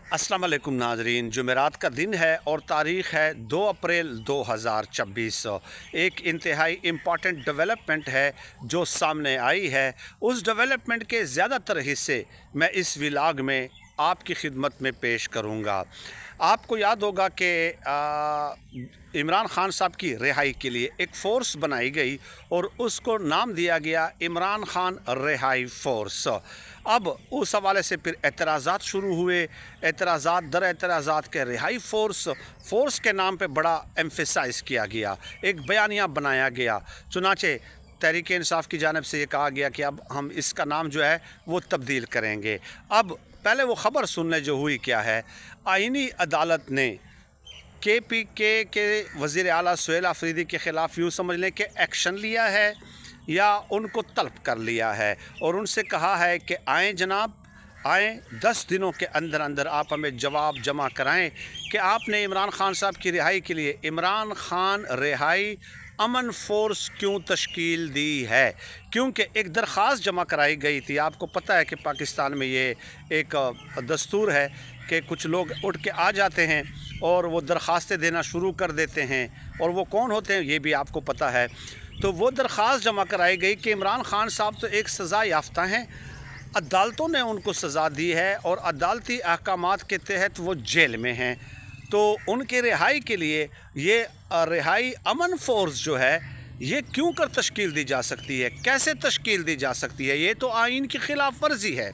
अस्सलाम वालेकुम नाजरीन। जुमेरात का दिन है और तारीख़ है 2 अप्रैल 2024। एक इंतहाई इम्पॉर्टेंट डेवलपमेंट है जो सामने आई है। उस डेवलपमेंट के ज़्यादातर हिस्से मैं इस व्लॉग में आपकी खिदमत में पेश करूँगा। आपको याद होगा कि इमरान ख़ान साहब की रिहाई के लिए एक फ़ोर्स बनाई गई और उसको नाम दिया गया इमरान ख़ान रिहाई फ़ोर्स। अब उस हवाले से फिर एतराज़ात शुरू हुए। एतराज़ात दर एतराज़ात के रिहाई फ़ोर्स के नाम पे बड़ा एम्फेसाइज़ किया गया, एक बयानिया बनाया गया। चुनाचे तहरीक इंसाफ की जानिब से ये कहा गया कि अब हम इसका नाम जो है वो तब्दील करेंगे। अब पहले वो ख़बर सुनने जो हुई क्या है, आइनी अदालत ने KPK के वज़ीर आला सुहेल आफरीदी के ख़िलाफ़ यूँ समझ लें कि एक्शन लिया है या उनको तलब कर लिया है और उनसे कहा है कि आएँ जनाब, आएँ 10 दिनों के अंदर अंदर आप हमें जवाब जमा कराएं कि आपने इमरान ख़ान साहब की रिहाई के लिए इमरान ख़ान रिहाई अमन फ़ोर्स क्यों तश्कील दी है। क्योंकि एक दरख्वास्त जमा कराई गई थी। आपको पता है कि पाकिस्तान में ये एक दस्तूर है कि कुछ लोग उठ के आ जाते हैं और वो दरख्वास्तें देना शुरू कर देते हैं, और वो कौन होते हैं ये भी आपको पता है। तो वो दरख्वास्त जमा कराई गई कि इमरान ख़ान साहब तो एक सज़ा याफ्ता हैं, अदालतों ने उनको सज़ा दी है और अदालती अहकामात के तहत वो जेल में हैं, तो उनके रिहाई के लिए ये रिहाई अमन फ़ोर्स जो है ये क्यों कर तश्कील दी जा सकती है, कैसे तश्कील दी जा सकती है। ये तो आइन की ख़िलाफ़ वर्जी है,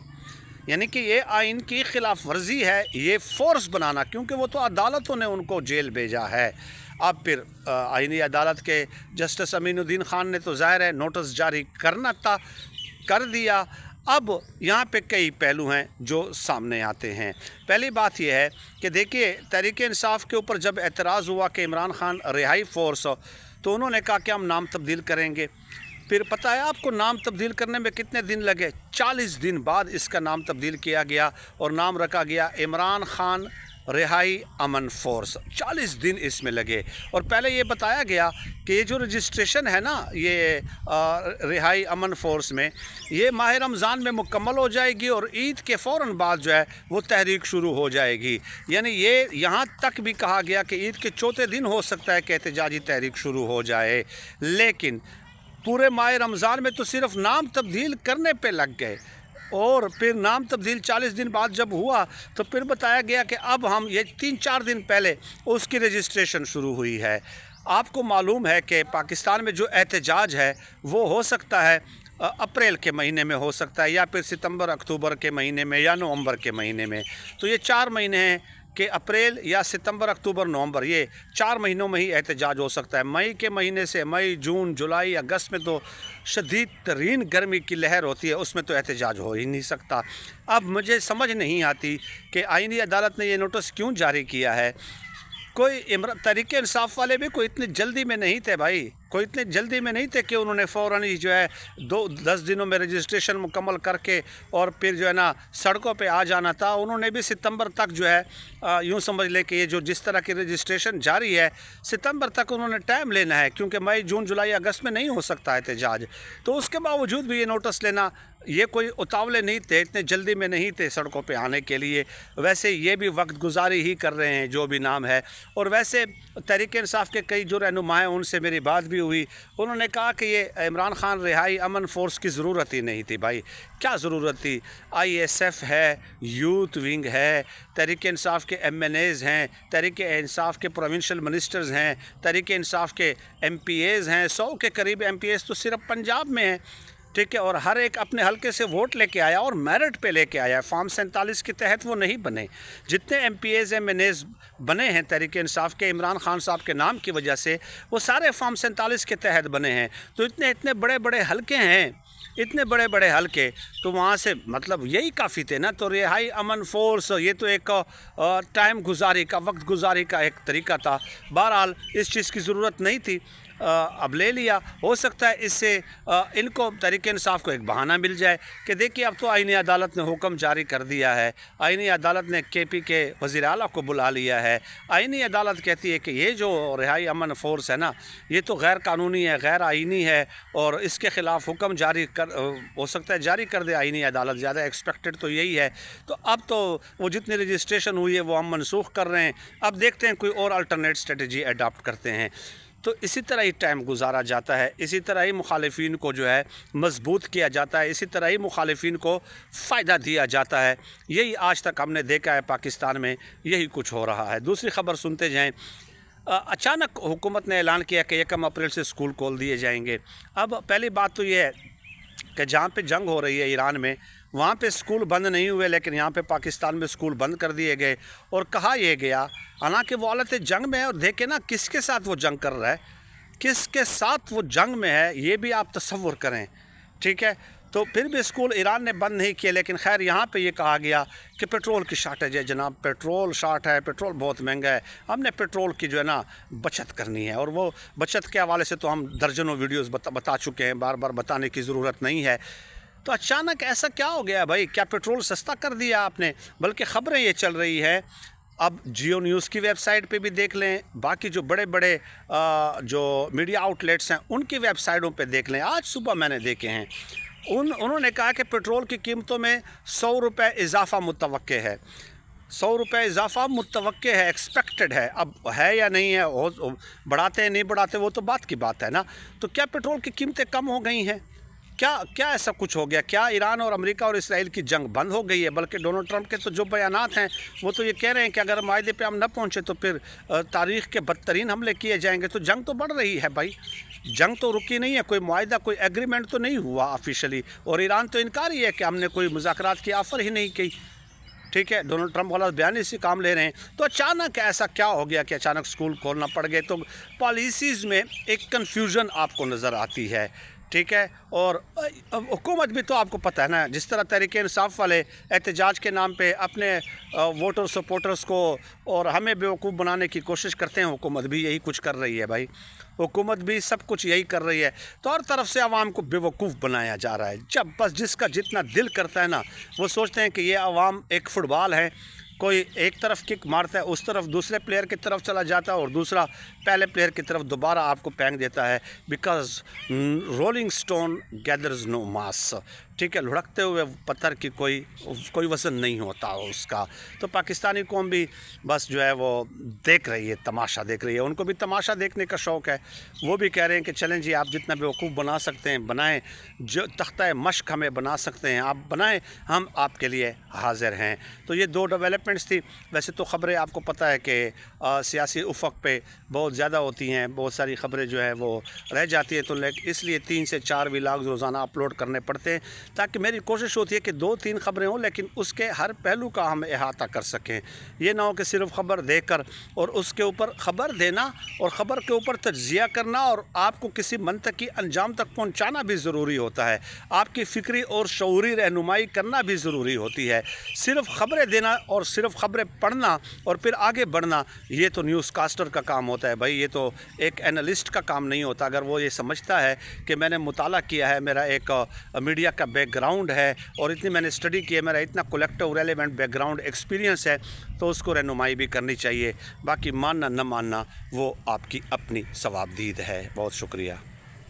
यानी कि ये आइन की ख़िलाफ़ वर्जी है ये फ़ोर्स बनाना, क्योंकि वो तो अदालतों ने उनको जेल भेजा है। अब फिर आइनी अदालत के जस्टिस अमीनुद्दीन ख़ान ने तो ज़ाहिर है नोटिस जारी करना था, कर दिया। अब यहाँ पे कई पहलू हैं जो सामने आते हैं। पहली बात यह है कि देखिए, तहरीक इंसाफ के ऊपर जब एतराज़ हुआ कि इमरान ख़ान रिहाई फ़ोर्स, तो उन्होंने कहा कि हम नाम तब्दील करेंगे। फिर पता है आपको नाम तब्दील करने में कितने दिन लगे? 40 दिन बाद इसका नाम तब्दील किया गया और नाम रखा गया इमरान ख़ान रिहाई अमन फ़ोर्स। 40 दिन इसमें लगे। और पहले ये बताया गया कि ये जो रजिस्ट्रेशन है ना, ये रिहाई अमन फ़ोर्स में, ये माह रमज़ान में मुकम्मल हो जाएगी और ईद के फ़ौरन बाद जो है वो तहरीक शुरू हो जाएगी। यानी ये यहाँ तक भी कहा गया कि ईद के चौथे दिन हो सकता है कि एहतजाजी तहरीक शुरू हो जाए। लेकिन पूरे माह रमज़ान में तो सिर्फ नाम तब्दील करने पे लग गए, और फिर नाम तब्दील 40 दिन बाद जब हुआ तो फिर बताया गया कि अब हम ये 3-4 दिन पहले उसकी रजिस्ट्रेशन शुरू हुई है। आपको मालूम है कि पाकिस्तान में जो एहतजाज है वो हो सकता है अप्रैल के महीने में हो सकता है, या फिर सितंबर अक्टूबर के महीने में, या नवंबर के महीने में। तो ये 4 महीने हैं कि अप्रैल या सितंबर अक्टूबर नवंबर, ये 4 महीनों में ही एहतजाज हो सकता है। मई के महीने से मई, जून, जुलाई, अगस्त में तो शदीद तरीन गर्मी की लहर होती है, उसमें तो एहतजाज हो ही नहीं सकता। अब मुझे समझ नहीं आती कि आइनी अदालत ने ये नोटिस क्यों जारी किया है। कोई तहरीक इंसाफ वाले भी कोई इतनी जल्दी में नहीं थे भाई, कोई इतने जल्दी में नहीं थे कि उन्होंने फ़ौरन ही जो है 10 दिनों में रजिस्ट्रेशन मुकम्मल करके और फिर जो है ना सड़कों पे आ जाना था। उन्होंने भी सितंबर तक जो है यूँ समझ ले कि ये जो जिस तरह की रजिस्ट्रेशन जारी है, सितंबर तक उन्होंने टाइम लेना है, क्योंकि मई, जून, जुलाई, अगस्त में नहीं हो सकता एहतजाज। तो उसके बावजूद भी ये नोटिस लेना, ये कोई उतावले नहीं थे, इतने जल्दी में नहीं थे सड़कों पे आने के लिए। वैसे ये भी वक्त गुजारी ही कर रहे हैं जो भी नाम है। और वैसे तहरीक इंसाफ के कई जो रहनुमा हैं उनसे मेरी बात भी हुई, उन्होंने कहा कि ये इमरान ख़ान रिहाई अमन फ़ोर्स की ज़रूरत ही नहीं थी। भाई क्या ज़रूरत थी? ISF है, यूथ विंग है, तहरीक इंसाफ के MNAs हैं, तहरीक इंसाफ के प्रोविंशियल मिनिस्टर्स हैं, तहरीक इंसाफ के MPAs हैं, 100 के करीब MPAs तो सिर्फ पंजाब में हैं, ठीक है। और हर एक अपने हलके से वोट लेके आया और मेरिट पे लेके आया। फॉर्म 47 के तहत वो नहीं बने। जितने MPAs MNAs बने हैं तहरीक इंसाफ के इमरान ख़ान साहब के नाम की वजह से, वो सारे फॉर्म 47 के तहत बने हैं। तो इतने बड़े बड़े हलके हैं, इतने बड़े बड़े हलके, तो वहाँ से मतलब यही काफ़ी थे ना। तो रिहाई अमन फ़ोर्स ये तो एक टाइम गुजारी का, वक्त गुजारी का एक तरीका था। बहरहाल इस चीज़ की ज़रूरत नहीं थी। अब ले लिया। हो सकता है इससे इनको तहरीक इंसाफ को एक बहाना मिल जाए कि देखिए अब तो आईनी अदालत ने हुक्म जारी कर दिया है, आईनी अदालत ने KP के वज़ीर आला को बुला लिया है, आईनी अदालत कहती है कि ये जो रिहाई अमन फोर्स है ना, ये तो गैर कानूनी है, गैर आईनी है और इसके ख़िलाफ़ हुक्म जारी कर हो सकता है जारी कर दे आईनी अदालत, ज़्यादा एक्सपेक्टेड तो यही है। तो अब तो वो जितनी रजिस्ट्रेशन हुई है वो हम मनसूख कर रहे हैं, अब देखते हैं कोई और अल्टरनेट स्ट्रेटजी अडॉप्ट करते हैं। तो इसी तरह ही टाइम गुजारा जाता है, इसी तरह ही मुखालिफिन को जो है मजबूत किया जाता है, इसी तरह ही मुखालिफिन को फ़ायदा दिया जाता है। यही आज तक हमने देखा है पाकिस्तान में, यही कुछ हो रहा है। दूसरी ख़बर सुनते जाएं। अचानक हुकूमत ने ऐलान किया कि 1 अप्रैल से स्कूल खोल दिए जाएंगे। अब पहली बात तो ये है कि जहाँ पे जंग हो रही है ईरान में, वहाँ पे स्कूल बंद नहीं हुए, लेकिन यहाँ पे पाकिस्तान में स्कूल बंद कर दिए गए और कहा यह गया, हालांकि वो हालत जंग में है और देखे ना किसके साथ वो जंग कर रहा है, किसके साथ वो जंग में है, ये भी आप तसव्वुर करें। ठीक है, तो फिर भी स्कूल ईरान ने बंद नहीं किए, लेकिन खैर यहाँ पे ये कहा गया कि पेट्रोल की शार्टेज है जनाब, पेट्रोल शार्ट है, पेट्रोल बहुत महंगा है, हमने पेट्रोल की जो है ना बचत करनी है। और वो बचत के हवाले से तो हम दर्जनों वीडियोस बता चुके हैं, बार बार बताने की ज़रूरत नहीं है। तो अचानक ऐसा क्या हो गया भाई, क्या पेट्रोल सस्ता कर दिया आपने? बल्कि ख़बरें ये चल रही है, अब जियो न्यूज़ की वेबसाइट पे भी देख लें, बाकी जो बड़े बड़े जो मीडिया आउटलेट्स हैं उनकी वेबसाइटों पे देख लें, आज सुबह मैंने देखे हैं, उन्होंने कहा कि पेट्रोल की कीमतों में 100 रुपये इजाफ़ा मुतवक्के है, 100 रुपये इजाफ़ा मुतवक्के है, एक्सपेक्टेड है। अब है या नहीं है, बढ़ाते हैं नहीं बढ़ाते वो तो बात की बात है ना। तो क्या पेट्रोल की कीमतें कम हो गई हैं? क्या ऐसा कुछ हो गया? क्या ईरान और अमेरिका और इसराइल की जंग बंद हो गई है? बल्कि डोनाल्ड ट्रंप के तो जो बयानात हैं वो तो ये कह रहे हैं कि अगर मायदे पे हम न पहुँचे तो फिर तारीख़ के बदतरीन हमले किए जाएंगे। तो जंग तो बढ़ रही है भाई, जंग तो रुकी नहीं है, कोई मुआहदा कोई एग्रीमेंट तो नहीं हुआ ऑफिशियली, और ईरान तो इनकार ही है कि हमने कोई मुज़ाकरात की ऑफ़र ही नहीं की। ठीक है, डोनाल्ड ट्रंप वाला बयान इसी काम ले रहे हैं। तो अचानक ऐसा क्या हो गया कि अचानक स्कूल खोलना पड़ गए? तो पॉलिसीज़ में एक कन्फ्यूज़न आपको नज़र आती है। ठीक है, और हुकूमत भी तो आपको पता है ना, जिस तरह तहरीक इंसाफ वाले एहतजाज के नाम पे अपने वोटर सपोर्टर्स को और हमें बेवकूफ़ बनाने की कोशिश करते हैं, हुकूमत भी यही कुछ कर रही है भाई, हुकूमत भी सब कुछ यही कर रही है। तो हर तरफ से आवाम को बेवकूफ़ बनाया जा रहा है। जब बस जिसका जितना दिल करता है ना, वो सोचते हैं कि ये आवाम एक फ़ुटबॉल है, कोई एक तरफ किक मारता है, उस तरफ दूसरे प्लेयर की तरफ चला जाता है और दूसरा पहले प्लेयर की तरफ दोबारा आपको फेंक देता है। Because rolling stone gathers no moss. ठीक है, लुढ़कते हुए पत्थर की कोई वज़न नहीं होता उसका। तो पाकिस्तानी कौम भी बस जो है वो देख रही है, तमाशा देख रही है, उनको भी तमाशा देखने का शौक़ है। वो भी कह रहे हैं कि चलें जी, आप जितना बेवकूफ़ बना सकते हैं बनाएं, जो तख्ता मश्क हमें बना सकते हैं आप बनाएं, हम आपके लिए हाज़िर हैं। तो ये 2 डेवलपमेंट्स थी। वैसे तो ख़बरें आपको पता है कि सियासी उफ़क़ पे बहुत ज़्यादा होती हैं, बहुत सारी ख़बरें जो है वो रह जाती है, तो इसलिए 3 से 4 व्लॉग्स रोज़ाना अपलोड करने पड़ते हैं, ताकि मेरी कोशिश होती है कि 2-3 ख़बरें हों लेकिन उसके हर पहलू का हम अहाता कर सकें। ये ना हो कि सिर्फ़ ख़बर देकर और उसके ऊपर ख़बर देना और ख़बर के ऊपर तज्ज़िया करना और आपको किसी मंतकी अंजाम तक पहुँचाना भी ज़रूरी होता है, आपकी फ़िक्री और शऊरी रहनुमाई करना भी ज़रूरी होती है। सिर्फ़ ख़बरें देना और सिर्फ़ ख़बरें पढ़ना और फिर आगे बढ़ना, ये तो न्यूज़ कास्टर का काम होता है भाई, ये तो एक एनालिस्ट का काम नहीं होता। अगर वो ये समझता है कि मैंने मुताला किया है, मेरा एक मीडिया का बैकग्राउंड है और इतनी मैंने स्टडी की है, मेरा इतना कलेक्टिव रेलेवेंट बैकग्राउंड एक्सपीरियंस है, तो उसको रहनुमाई भी करनी चाहिए। बाकी मानना न मानना वो आपकी अपनी सवाबदीद है। बहुत शुक्रिया।